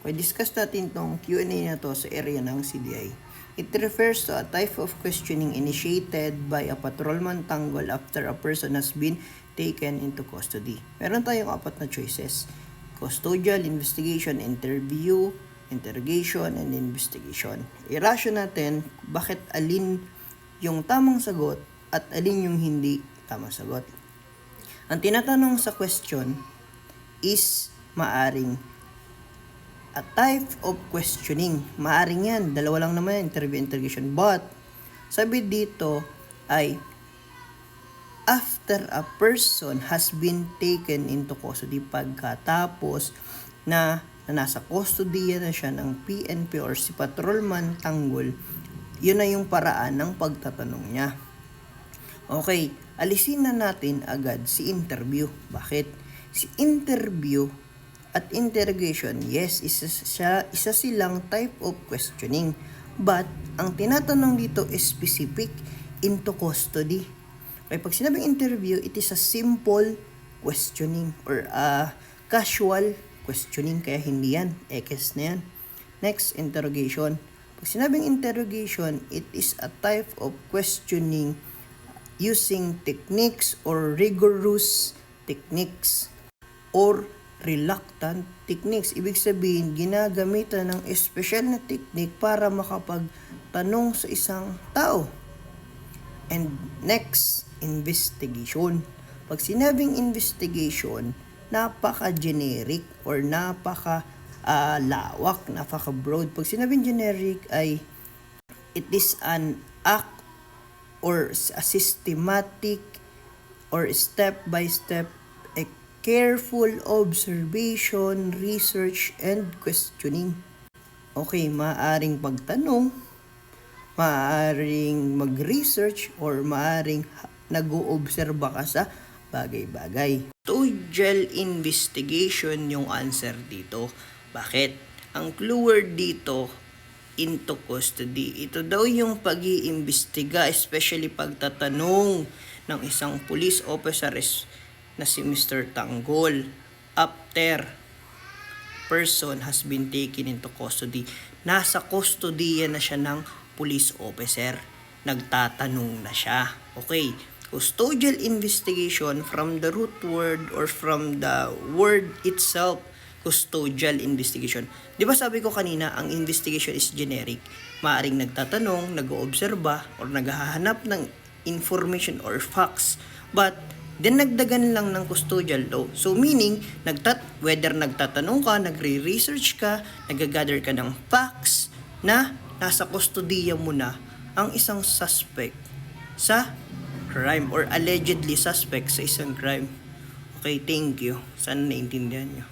Okay, discuss natin tong Q&A na to sa area ng CDI. It refers to a type of questioning initiated by a patrolman tanggol after a person has been taken into custody. Meron tayong apat na choices. Custodial, investigation, interview, interrogation, and investigation. I-ratio natin bakit alin yung tamang sagot at alin yung hindi tamang sagot. Ang tinatanong sa question is maaring a type of questioning. Maaring yan. Dalawa lang naman yan, interview, interrogation. But, sabi dito ay after a person has been taken into custody, pagkatapos na nasa custody na siya ng PNP or si patrolman tanggol, yun na yung paraan ng pagtatanong niya. Okay, alisin na natin agad si interview. Bakit? Si interview at interrogation, yes, isa silang type of questioning. But, ang tinatanong dito is specific into custody. Okay, pag sinabing interview, it is a simple questioning or a casual questioning. Kaya hindi yan. Ekes na yan. Next, interrogation. Pag sinabing interrogation, it is a type of questioning using techniques or rigorous techniques or reluctant techniques. Ibig sabihin, ginagamitan ng espesyal na technique para makapagtanong sa isang tao. And next, investigation. Pag sinabing investigation, napaka-generic or napaka-lawak, napaka-broad. Pag sinabing generic ay it is an act or a systematic or step-by-step careful observation, research, and questioning. Okay, maaaring pagtanong, maaaring mag-research, or maaaring nag-oobserba ka sa bagay-bagay. Custodial investigation yung answer dito. Bakit? Ang clue word dito, into custody. Ito daw yung pag-iimbestiga, especially pagtatanong ng isang police officer na si Mr. Tanggol after person has been taken into custody. Nasa custody na siya ng police officer. Nagtatanong na siya. Okay, custodial investigation from the root word or from the word itself, custodial investigation. Di ba sabi ko kanina, ang investigation is generic. Maaring nagtatanong, nag-oobserba, or naghahanap ng information or facts. But then nagdagan lang ng custodial law. So meaning, whether nagtatanong ka, nagre-research ka, nag-gather ka ng facts na nasa kustodiya mo na ang isang suspect sa crime or allegedly suspect sa isang crime. Okay, thank you. Sana naintindihan nyo.